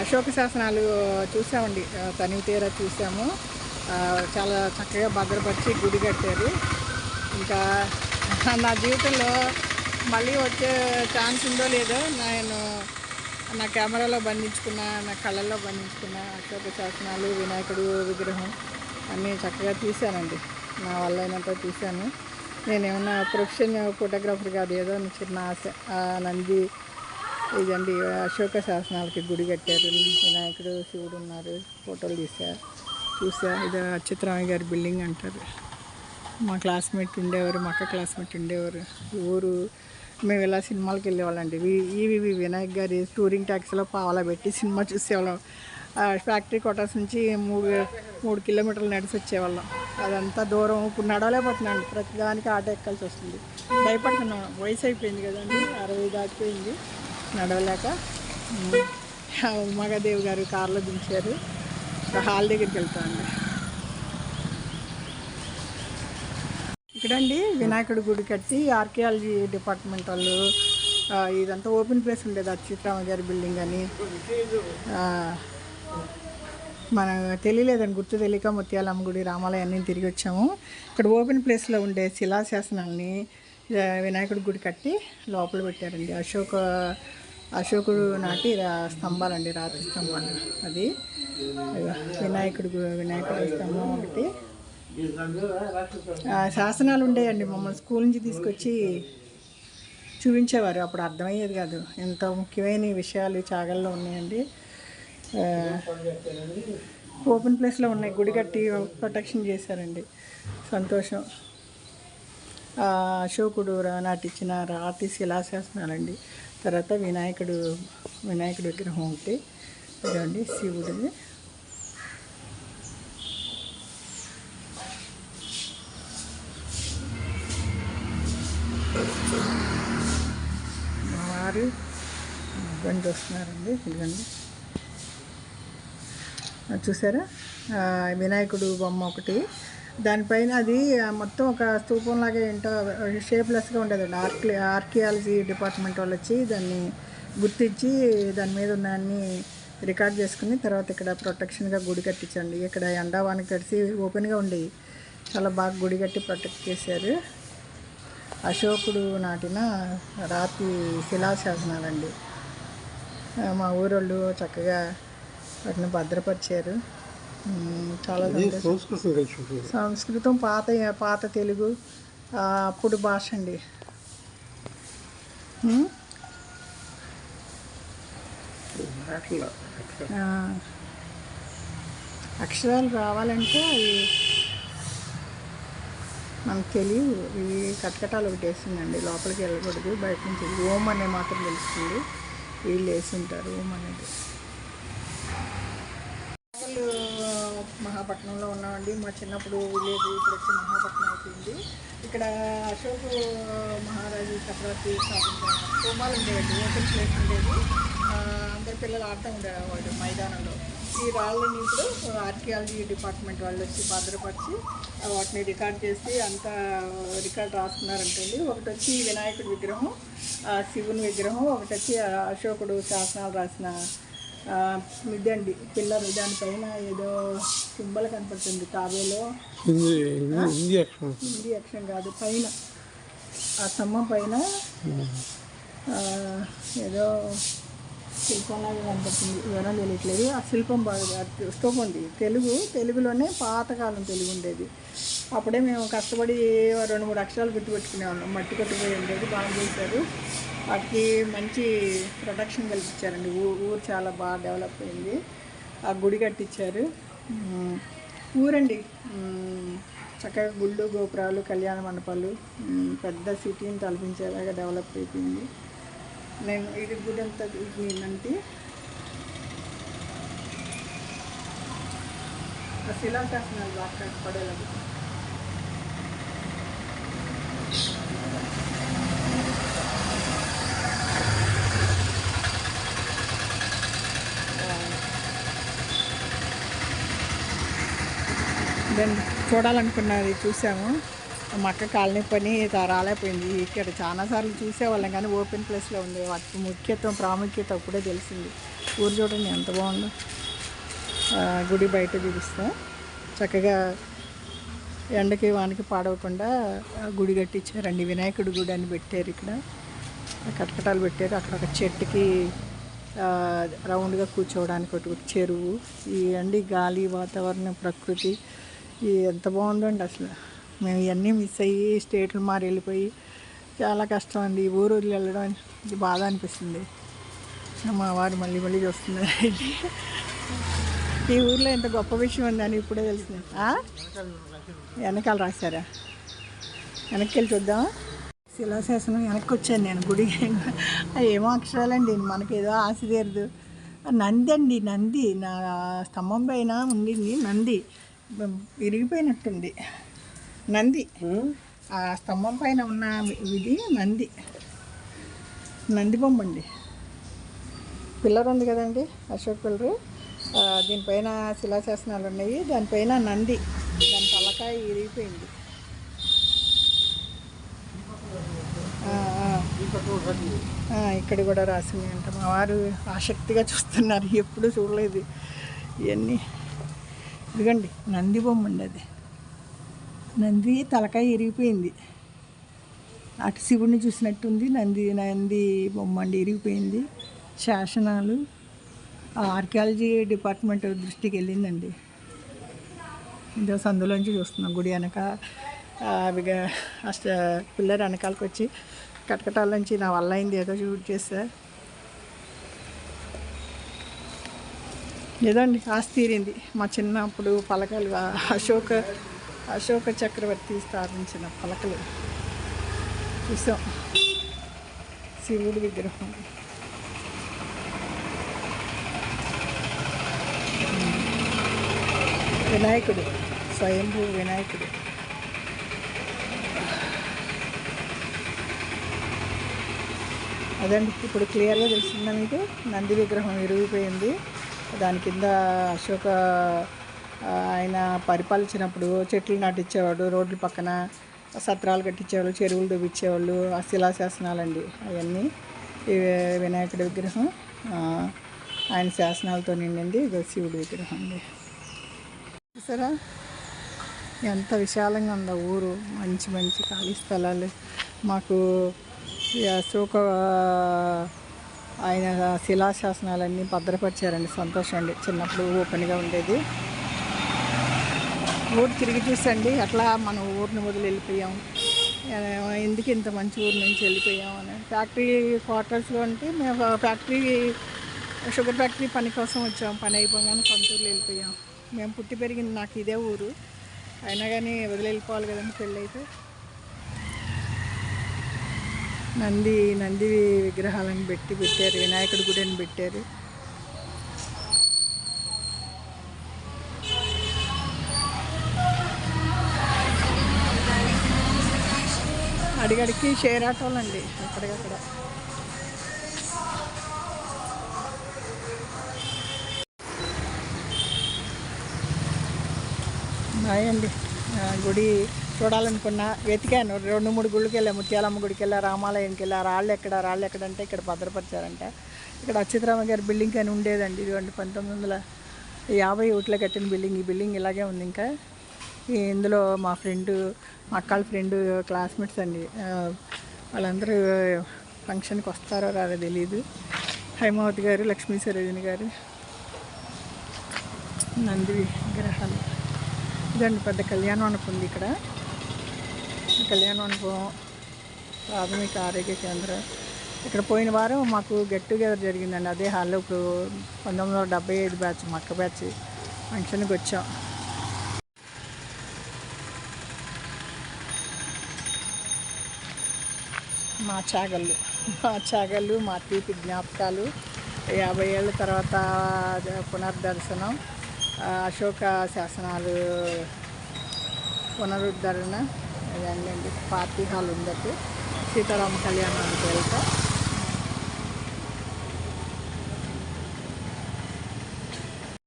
అశోక శాసనాలు చూసామండి, తనివి తీరా చూసాము. చాలా చక్కగా భద్రపరిచి గుడి కట్టారు. ఇంకా నా జీవితంలో మళ్ళీ వచ్చే ఛాన్స్ ఉందో లేదో నేను నా కెమెరాలో బంధించుకున్న, నా కళ్ళల్లో బంధించుకున్న అశోక శాసనాలు, వినాయకుడు విగ్రహం అన్నీ చక్కగా తీశానండి. నా వల్ల అయినంత తీశాను. నేనేమన్నా ప్రొఫెషనల్ ఫోటోగ్రాఫర్ కాదు, ఏదో చిన్న ఆశ. నంది ఇదండి, అశోక శాసనాలకి గుడి కట్టారు. వినాయకుడు, శివుడు ఉన్నారు, ఫోటోలు చూసా. ఇది అచ్యుతరామయ్య గారి బిల్డింగ్ అంటారు. మా క్లాస్మేట్ ఉండేవారు, మా అక్క క్లాస్మేట్ ఉండేవారు. ఊరు మేము ఇలా సినిమాలకు వెళ్ళేవాళ్ళండి. ఈవి వినాయక్ గారి టూరింగ్ ట్యాక్సీలో పావలా పెట్టి సినిమా చూసేవాళ్ళం. ఫ్యాక్టరీ క్వార్టర్స్ నుంచి 3 కిలోమీటర్లు నడిచి వచ్చేవాళ్ళం. అదంతా దూరం. ఇప్పుడు నడవలేకపోతున్నాండి, ప్రతిదానికి ఆటో ఎక్కాల్సి వస్తుంది. భయపడుతున్నాం, వయసు అయిపోయింది కదండి, 60 దాటిపోయింది, నడవలేక. ఉమాదేవి గారు కారులో దించారు. హాల్ దగ్గరికి వెళ్తామండి. ఇక్కడండి వినాయకుడి గుడి కట్టి ఆర్కియాలజీ డిపార్ట్మెంట్ వాళ్ళు, ఇదంతా ఓపెన్ ప్లేస్ ఉండేది, అచ్యుతరామయ్య గారి బిల్డింగ్ అని. మన తెలియలేదని, గుర్తు తెలియక ముత్యాలమ్మ గుడి, రామాలయం అన్నీ తిరిగి వచ్చాము. ఇక్కడ ఓపెన్ ప్లేస్లో ఉండే శిలాశాసనాల్ని వినాయకుడి గుడి కట్టి లోపల పెట్టారండి. అశోకుడు నాటి స్తంభాలండి, రాతి స్తంభాలు. అది వినాయకుడి స్తంభం ఒకటి. శాసనాలు ఉండేయండి, మమ్మల్ని స్కూల్ నుంచి తీసుకొచ్చి చూపించేవారు. అప్పుడు అర్థమయ్యేది కాదు, ఎంత ముఖ్యమైన విషయాలు చాగల్లో ఉన్నాయండి. ఓపెన్ ప్లేస్లో ఉన్నాయి, గుడి కట్టి ప్రొటెక్షన్ చేశారండి. సంతోషం. అశోకుడు నాటిచ్చిన రాతి శిలాశాసనాలండి. తర్వాత వినాయకుడు విగ్రహం ఒకటి, ఇదండి శివుడిది. మా వారు బండి వస్తున్నారండి, ఇదిగండి చూసారా, వినాయకుడు బొమ్మ ఒకటి. దానిపైన అది మొత్తం ఒక స్తూపంలాగా ఏంటో షేప్లెస్గా ఉండేదండి. ఆర్కియాలజీ డిపార్ట్మెంట్ వాళ్ళు వచ్చి దాన్ని గుర్తించి దాని మీద ఉన్న అన్ని రికార్డ్ చేసుకుని తర్వాత ఇక్కడ ప్రొటెక్షన్గా గుడి కట్టించండి. ఇక్కడ ఎండావానికి తడిసి ఓపెన్గా ఉండేవి, చాలా బాగా గుడి కట్టి ప్రొటెక్ట్ చేశారు. అశోకుడు నాటిన రాతి శిలాశాసనాలండి. మా ఊరోళ్ళు చక్కగా వాటిని భద్రపరిచారు. చాలా సంస్కృతం, పాత తెలుగు, అప్పుడు భాష అండి. అక్షరాలు రావాలంటే అవి మనకు తెలియదు. ఇవి కటకటాలు ఒకటి వేసిందండి, లోపలికి వెళ్ళకూడదు, బయట నుంచి ఓం అనే మాత్రం తెలుస్తుంది. వీళ్ళు వేసి ఉంటారు ఓం అనేది. మహాపట్నంలో ఉన్నామండి. మా చిన్నప్పుడు విలేజ్, ఇప్పుడు వచ్చి మహాపట్నం అయిపోయింది. ఇక్కడ అశోక్ మహారాజు చక్రవర్తి స్థాపించిన హోమాలు ఉండేవండి, ఓపెన్ ప్లేస్ ఉండేది. అందరు పిల్లలు ఆడుతూ ఉండేవాడు మైదానంలో. ఈ రాళ్ళని ఇప్పుడు ఆర్కియాలజీ డిపార్ట్మెంట్ వాళ్ళు వచ్చి భద్రపరిచి వాటిని రికార్డ్ చేసి అంతా రికార్డ్ రాసుకున్నారంటండి. ఒకటి వచ్చి వినాయకుడి విగ్రహం, శివుని విగ్రహం, ఒకటి వచ్చి అశోకుడు శాసనాలు రాసిన ఇదండి పిల్లర్. దానిపైన ఏదో సింబల్ కనపడుతుంది, తాబేలో హిందీ అక్షరం కాదు, పైన ఆ స్తంభం పైన ఏదో శిల్పంలాగా కనపడుతుంది, వివరం తెలియట్లేదు. ఆ శిల్పం బాగా స్తూపం ఉంది. తెలుగులోనే పాతకాలం తెలుగు ఉండేది. అప్పుడే మేము కష్టపడి 2-3 అక్షరాలు గుర్తుపెట్టుకునేవాళ్ళం. మట్టి కొట్టుపోయి ఉండేది, బాగా చేశారు. వాటికి మంచి ప్రొటెక్షన్ కల్పించారండి. ఊరు చాలా బాగా డెవలప్ అయింది. ఆ గుడి కట్టించారు. ఊరండి చక్కగా గుళ్ళు, గోపురాలు, కళ్యాణ మండపాలు, పెద్ద సిటీని తలపించేలాగా డెవలప్ అయిపోయింది. నేను ఇది గుడి అంతా ఏంటంటే ఆ శిలాశాసనాలు బాగా పడేలాగా. దాన్ని చూడాలనుకున్నది చూసాము. మా అక్క కాలనీ పని రాలేకపోయింది. ఇక్కడ చాలాసార్లు చూసేవాళ్ళం కానీ ఓపెన్ ప్లేస్లో ఉంది. వాటి ప్రాముఖ్యత అప్పుడే తెలిసింది. ఊరు చూడండి ఎంత బాగుందో. గుడి బయట చూపిస్తా. చక్కగా ఎండకి వానికి పాడవకుండా గుడి కట్టించారండి. వినాయకుడి గుడి అని పెట్టారు. ఇక్కడ కటకటాలు పెట్టారు. అక్కడ ఒక చెట్టుకి రౌండ్గా కూర్చోవడానికి ఒకటి చెరువు. ఈ గాలి, వాతావరణం, ప్రకృతి ఎంత బాగుందండి అసలు. మేము ఇవన్నీ మిస్ అయ్యి స్టేట్లు మారి వెళ్ళిపోయి చాలా కష్టం అండి. ఈ ఊరు వదిలి వెళ్ళడం ఇది బాధ అనిపిస్తుంది. మా వారు మళ్ళీ చూస్తున్నారు. ఈ ఊర్లో ఎంత గొప్ప విషయం ఉందని ఇప్పుడే తెలిసింది. వెనకాల రాశారా? వెనక్కి వెళ్ళి చూద్దాం. శిలాశాసనం వెనక్కి వచ్చాను నేను గుడి. ఏమో అక్షరాలండి, మనకేదో ఆశ తీరదు. నంది అండి, నంది నా స్తంభం పైన ఉండింది. నంది విరిగిపోయినట్టుంది. నంది ఆ స్తంభం పైన ఉన్న ఇది నంది బొమ్మ అండి. పిల్లర్ ఉంది కదండి, అశోక్ పిల్లరు. దీనిపైన శిలాశాసనాలు ఉన్నాయి. దానిపైన నంది, దాని తలకాయ విరిగిపోయింది. ఇక్కడ కూడా రాసింది అంట. మా వారు ఆసక్తిగా చూస్తున్నారు, ఎప్పుడు చూడలేదు ఇవన్నీ. ఇదిగండి నంది బొమ్మ అండి. అది నంది తలకాయ ఇరిగిపోయింది. అటు శివుడిని చూసినట్టుంది. నంది బొమ్మ అండి, ఇరిగిపోయింది. శాసనాలు ఆర్కియాలజీ డిపార్ట్మెంట్ దృష్టికి వెళ్ళిందండి. ఇదో సందులోంచి చూస్తున్నాం. గుడి వెనక పిల్లర్ వెనకాలకు వచ్చి కటకటాల నుంచి నా వల్ల అయింది ఏదో షూట్ చేస్తా. ఏదండి ఆశ తీరింది. మా చిన్నప్పుడు పలకలు అశోక చక్రవర్తి స్థాపించిన పలకలు చూసాం. శివుడి విగ్రహం, వినాయకుడు, స్వయంభూ వినాయకుడు. అదండి ఇప్పుడు క్లియర్గా తెలిసిందా మీకు? నంది విగ్రహం విరిగిపోయింది. దాని కింద అశోక ఆయన పరిపాలించినప్పుడు చెట్లు నాటించేవాడు, రోడ్ల పక్కన సత్రాలు కట్టించేవాళ్ళు, చెరువులు దువ్వించేవాళ్ళు. ఆ శిలాశాసనాలండి అవన్నీ. ఈ వినాయకుడి విగ్రహం ఆయన శాసనాలతో నిండింది. ఇది శివుడి విగ్రహం అండి. చూసారా ఎంత విశాలంగా ఉందో ఊరు. మంచి ఖాళీ స్థలాలు. మాకు ఈ అశోక ఆయన శిలాశాసనాలన్నీ భద్రపరిచారండి. సంతోషం అండి. చిన్నప్పుడు ఓపెన్గా ఉండేది. ఊరు తిరిగి చూసండి అట్లా మన ఊరిని వదిలి వెళ్ళిపోయాం. ఎందుకు ఇంత మంచి ఊరి నుంచి వెళ్ళిపోయాం అని. ఫ్యాక్టరీ క్వార్టర్స్లో అంటే మేము షుగర్ ఫ్యాక్టరీ పని కోసం వచ్చాం. పని అయిపోగానే సొంత ఊర్లో వెళ్ళిపోయాం. మేము పుట్టి పెరిగింది నాకు ఇదే ఊరు. అయినా కానీ వదిలి వెళ్ళిపోవాలి కదండి పెళ్ళి అయితే. నంది విగ్రహాలను పెట్టారు. వినాయకుడి గుడిని పెట్టారు. అడిగడికి షేర్ ఆటోలండి అక్కడికక్కడ. అండి గుడి చూడాలనుకున్నా వెతికాను. 2-3 గుళ్ళకి వెళ్ళా. ముత్యాలమ్మ గుడికి వెళ్ళా, రామాలయానికి వెళ్ళా. రాళ్ళు ఎక్కడంటే ఇక్కడ భద్రపరిచారంట. ఇక్కడ అచ్యుతరామ గారి బిల్డింగ్ అని ఉండేదండి. ఇదిగోండి 1951లో కట్టిన బిల్డింగ్. ఈ బిల్డింగ్ ఇలాగే ఉంది. ఇంకా ఇందులో మా అక్కల ఫ్రెండు క్లాస్మేట్స్ అండి. వాళ్ళందరూ ఫంక్షన్కి వస్తారో రారో తెలీదు. హైమావతి గారు, లక్ష్మీ సరోజిని గారు. నంది విగ్రహాలు. ఇదండి పెద్ద కళ్యాణ మండపం ఉంది ఇక్కడ. కళ్యాణ మండపం, ప్రాథమిక ఆరోగ్య కేంద్రం. ఇక్కడ పోయిన వారం మాకు గెట్ టుగెదర్ జరిగిందండి. అదే హాల్లో. ఇప్పుడు 1975 బ్యాచ్, మా అక్క బ్యాచ్ ఫంక్షన్కి వచ్చాం. మా చాగళ్ళు, మా తీపి జ్ఞాపకాలు. 50 ఏళ్ళ తర్వాత పునర్దర్శనం. అశోక శాసనాలు పునరుద్ధరణ. అదండి పార్టీ హాల్ ఉందట్టు. సీతారామ కళ్యాణానికి వెళ్తా.